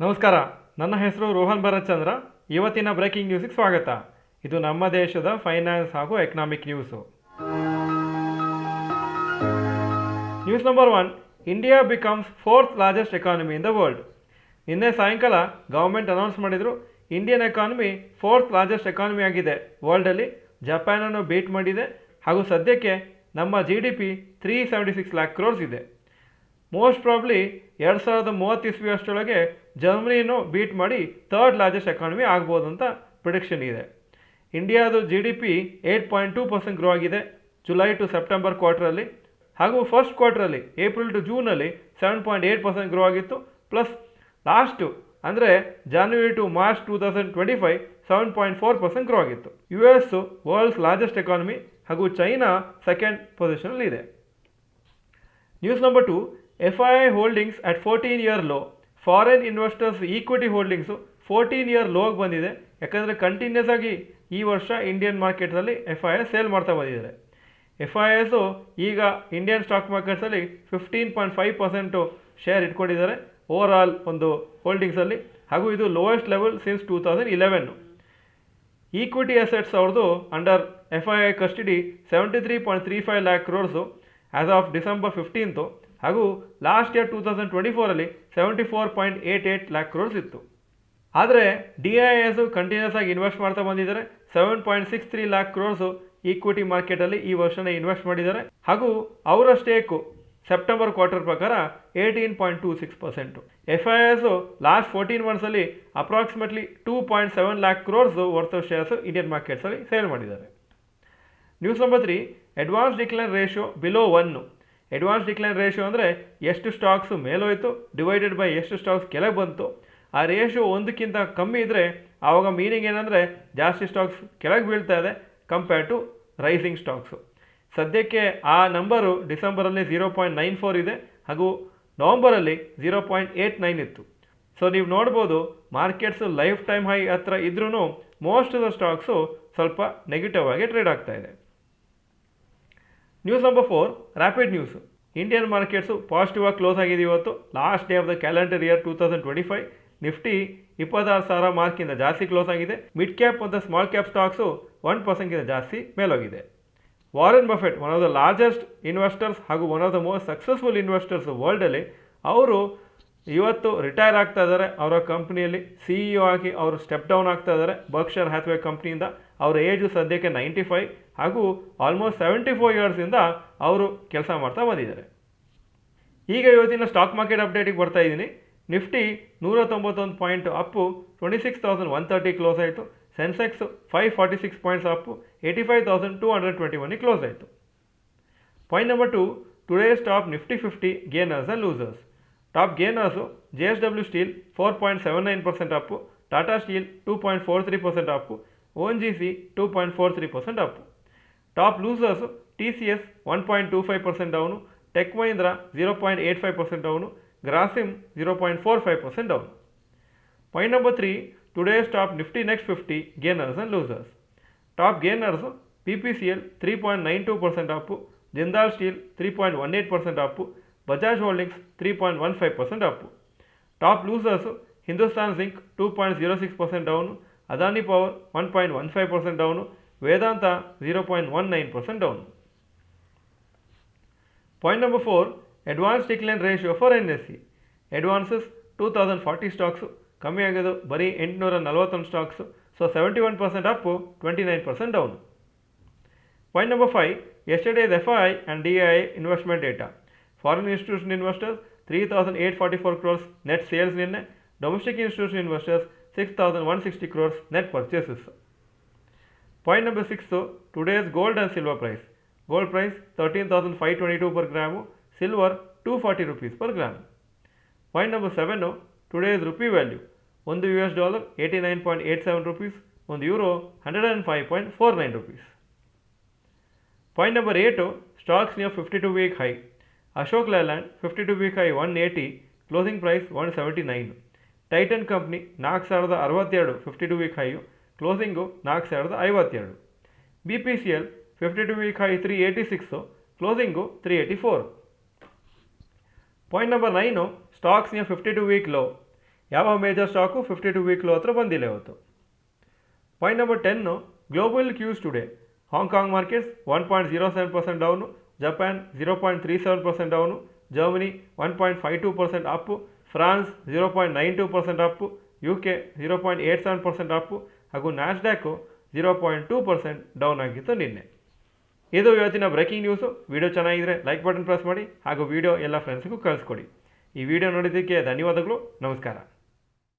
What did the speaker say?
ನಮಸ್ಕಾರ, ನನ್ನ ಹೆಸರು ರೋಹನ್ ಭರತ್ಚಂದ್ರ. ಇವತ್ತಿನ ಬ್ರೇಕಿಂಗ್ ನ್ಯೂಸಿಗೆ ಸ್ವಾಗತ. ಇದು ನಮ್ಮ ದೇಶದ ಫೈನಾನ್ಸ್ ಹಾಗೂ economic news. News number 1, India becomes 4th largest economy in the world. ನಿನ್ನೆ ಸಾಯಂಕಾಲ ಗೌರ್ಮೆಂಟ್ ಅನೌನ್ಸ್ ಮಾಡಿದರು, Indian economy 4th largest economy ಆಗಿದೆ ವರ್ಲ್ಡಲ್ಲಿ. ಜಪಾನನ್ನು ಬೀಟ್ ಮಾಡಿದೆ ಹಾಗೂ ಸದ್ಯಕ್ಕೆ ನಮ್ಮ GDP 376 lakh crores ಇದೆ. ಮೋಸ್ಟ್ ಪ್ರಾಬ್ಲಿ 2030 ಇಸ್ವಿ ಅಷ್ಟರೊಳಗೆ ಜರ್ಮನಿಯನ್ನು ಬೀಟ್ ಮಾಡಿ 3rd ಲಾರ್ಜೆಸ್ಟ್ ಎಕಾನಮಿ ಆಗ್ಬೋದು ಅಂತ ಪ್ರಿಡಿಕ್ಷನ್ ಇದೆ. ಇಂಡಿಯಾದು GDP 8.2% ಗ್ರೋ ಆಗಿದೆ ಜುಲೈ ಟು ಸೆಪ್ಟೆಂಬರ್ ಕ್ವಾರ್ಟರಲ್ಲಿ, ಹಾಗೂ ಫಸ್ಟ್ ಕ್ವಾರ್ಟರಲ್ಲಿ ಏಪ್ರಿಲ್ ಟು ಜೂನಲ್ಲಿ 7.8% ಗ್ರೋ ಆಗಿತ್ತು. ಪ್ಲಸ್ ಲಾಸ್ಟು ಅಂದರೆ ಜಾನ್ವರಿ ಟು ಮಾರ್ಚ್ 2025 7.4% ಗ್ರೋ ಆಗಿತ್ತು. US ವರ್ಲ್ಡ್ಸ್ ಲಾರ್ಜೆಸ್ಟ್ ಎಕಾನಮಿ ಹಾಗೂ ಚೈನಾ ಸೆಕೆಂಡ್ ಪೊಸಿಷನಲ್ಲಿದೆ. News number 2, FII holdings at 14-year low. Foreign investors equity holdings 14-year ಲೋಗೆ ಬಂದಿದೆ. ಯಾಕಂದರೆ ಕಂಟಿನ್ಯೂಸ್ ಆಗಿ ಈ ವರ್ಷ ಇಂಡಿಯನ್ ಮಾರ್ಕೆಟ್ಸಲ್ಲಿ FII ಸೇಲ್ ಮಾಡ್ತಾ ಬಂದಿದ್ದಾರೆ. FIIಸು ಈಗ ಇಂಡಿಯನ್ ಸ್ಟಾಕ್ ಮಾರ್ಕೆಟ್ಸಲ್ಲಿ 15.5% ಶೇರ್ ಇಟ್ಕೊಂಡಿದ್ದಾರೆ ಓವರ್ ಆಲ್ ಒಂದು ಹೋಲ್ಡಿಂಗ್ಸಲ್ಲಿ, ಹಾಗೂ ಇದು lowest level since 2011. Equity assets ಅವ್ರದ್ದು under FII custody 73.35 lakh crores as of December 15, ಹಾಗೂ ಲಾಸ್ಟ್ ಇಯರ್ 2024ಅಲ್ಲಿ 74.88 lakh crores ಇತ್ತು. ಆದರೆ DIIs ಕಂಟಿನ್ಯೂಸ್ ಆಗಿ ಇನ್ವೆಸ್ಟ್ ಮಾಡ್ತಾ ಬಂದಿದ್ದಾರೆ. 7.63 lakh crores ಈಕ್ವಿಟಿ ಮಾರ್ಕೆಟಲ್ಲಿ ಈ ವರ್ಷನೇ ಇನ್ವೆಸ್ಟ್ ಮಾಡಿದ್ದಾರೆ, ಹಾಗೂ ಅವರ ಸ್ಟೇಕು ಸೆಪ್ಟೆಂಬರ್ ಕ್ವಾರ್ಟರ್ ಪ್ರಕಾರ 18.26%. FIIs ಲಾಸ್ಟ್ 14 ಮಂತ್ಸಲ್ಲಿ approximately 2.7 lakh crores worth of shares Indian ಮಾರ್ಕೆಟ್ಸಲ್ಲಿ ಸೇಲ್ ಮಾಡಿದ್ದಾರೆ. News number 3, advance decline ratio below 1. Advance decline ratio ಅಂದರೆ ಎಷ್ಟು ಸ್ಟಾಕ್ಸು ಮೇಲೋಯ್ತು ಡಿವೈಡೆಡ್ ಬೈ ಎಷ್ಟು ಸ್ಟಾಕ್ಸ್ ಕೆಳಗೆ ಬಂತು. ಆ ರೇಷಿಯೋ 1ಕ್ಕಿಂತ ಕಮ್ಮಿ ಇದ್ದರೆ ಆವಾಗ ಮೀನಿಂಗ್ ಏನಂದರೆ ಜಾಸ್ತಿ ಸ್ಟಾಕ್ಸ್ ಕೆಳಗೆ ಬೀಳ್ತಾ ಇದೆ ಕಂಪೇರ್ ಟು ರೈಸಿಂಗ್ ಸ್ಟಾಕ್ಸು. ಸದ್ಯಕ್ಕೆ ಆ ನಂಬರು ಡಿಸೆಂಬರಲ್ಲಿ 0.94 ಇದೆ, ಹಾಗೂ ನವಂಬರಲ್ಲಿ 0.89 ಇತ್ತು. ಸೊ ನೀವು ನೋಡ್ಬೋದು ಮಾರ್ಕೆಟ್ಸು ಲೈಫ್ ಟೈಮ್ ಹೈ ಹತ್ರ ಇದ್ರೂ ಮೋಸ್ಟ್ ಆಫ್ ದ ಸ್ಟಾಕ್ಸು ಸ್ವಲ್ಪ ನೆಗೆಟಿವ್ ಆಗಿ ಟ್ರೇಡ್ ಆಗ್ತಾ ಇದೆ. News number 4, rapid news. Indian markets positive ಆಗಿ ಕ್ಲೋಸ್ ಆಗಿದೆ ಇವತ್ತು. Last day of the calendar year 2025 Nifty 26,000 ಮಾರ್ಕಿಂದ ಜಾಸ್ತಿ ಕ್ಲೋಸ್ ಆಗಿದೆ. ಮಿಡ್ ಕ್ಯಾಪ್ ಮತ್ತು ಸ್ಮಾಲ್ ಕ್ಯಾಪ್ ಸ್ಟಾಕ್ಸು 1%ಗಿಂತ ಜಾಸ್ತಿ ಮೇಲೋಗಿದೆ. Warren Buffett, one of the largest investors ಹಾಗೂ one of the most successful investors ವರ್ಲ್ಡಲ್ಲಿ, ಅವರು ಇವತ್ತು ರಿಟೈರ್ ಆಗ್ತಾ ಇದ್ದಾರೆ. ಅವರ ಕಂಪ್ನಿಯಲ್ಲಿ CEO ಆಗಿ ಅವರು ಸ್ಟೆಪ್ ಡೌನ್ ಆಗ್ತಾ ಇದ್ದಾರೆ ಬರ್ಕ್ಷೈರ್ ಹ್ಯಾಥ್ವೇ ಕಂಪ್ನಿಯಿಂದ. ಅವರ ಏಜು ಸದ್ಯಕ್ಕೆ 95, ಹಾಗೂ ಆಲ್ಮೋಸ್ಟ್ 74 ಇಯರ್ಸಿಂದ ಅವರು ಕೆಲಸ ಮಾಡ್ತಾ ಬಂದಿದ್ದಾರೆ. ಈಗ ಇವತ್ತಿನ ಸ್ಟಾಕ್ ಮಾರ್ಕೆಟ್ ಅಪ್ಡೇಟಿಗೆ ಬರ್ತಾ ಇದ್ದೀನಿ. ನಿಫ್ಟಿ 191 ಪಾಯಿಂಟ್ ಅಪ್ಪು 26,130 ಕ್ಲೋಸ್ ಆಯಿತು. ಸೆನ್ಸೆಕ್ಸ್ 546 ಪಾಯಿಂಟ್ಸ್ ಅಪ್ಪು 85,221 ಕ್ಲೋಸ್ ಆಯಿತು. Point number 2, today's top Nifty 50 gainers and losers. Top gainers JSW steel 4.79% Appu, Tata steel 2.43% Appu, ONGC 2.43% Appu. Top losers TCS 1.25% down, tech Mahindra 0.85% down, Grasim 0.45% down. Point number 3, today's top Nifty next 50 gainers and losers. Top gainers PPCL 3.92% Appu, Jindal steel 3.18% Appu, Bajaj holdings 3.15% Appu. Top losers Hindustan Zinc 2.06% down, Adani Power 1.15% down, Vedanta 0.19% down. Point number 4, advance decline ratio for NSE. Advances 2040 stocks, ಕಮ್ಮಿ ಆಗೋದು ಬರೀ 841 stocks. So 71% up, 29% down. Point number 5, yesterday's FII and DII investment data. Foreign institution investors 3,844 crores net sales ನಿನ್ನೆ. Domestic institution investors 6,160 crores net purchases. Point number 6, today's gold and silver price. Gold price 13,522 per gram, silver 240 rupees per gram. Point number 7, today's rupee value. $1 89.87 rupees, €1 105.49 rupees. Point number 8, stocks near 52-week high. Ashok Leyland 52-week high 180, closing price 179. Titan company 4,062 52-week high, closing 4,052. BPCL 52-week ಹೈ 386, closing 384. Point number 9, stocks near 52-week low. ಯಾವ major stock 52 week low ಹತ್ರ ಬಂದಿಲ್ಲ ಇವತ್ತು. Point number 10, global cues today. Hong Kong markets 1.07% down, Japan 0.37% down, Germany 1.52% Appu, France 0.92% Appu, UK 0.87% Appu ಹಾಗೂ ನ್ಯಾಸ್ಡ್ಯಾಕು 0.2% down ಆಗಿತ್ತು ನಿನ್ನೆ. ಇದು ಇವತ್ತಿನ ಬ್ರೇಕಿಂಗ್ ನ್ಯೂಸು. ವಿಡಿಯೋ ಚೆನ್ನಾಗಿದ್ದರೆ ಲೈಕ್ ಬಟನ್ ಪ್ರೆಸ್ ಮಾಡಿ ಹಾಗೂ ವಿಡಿಯೋ ಎಲ್ಲ ಫ್ರೆಂಡ್ಸ್ಗೂ ಕಳಿಸ್ಕೊಡಿ. ಈ ವಿಡಿಯೋ ನೋಡಿದ್ದಕ್ಕೆ ಧನ್ಯವಾದಗಳು. ನಮಸ್ಕಾರ.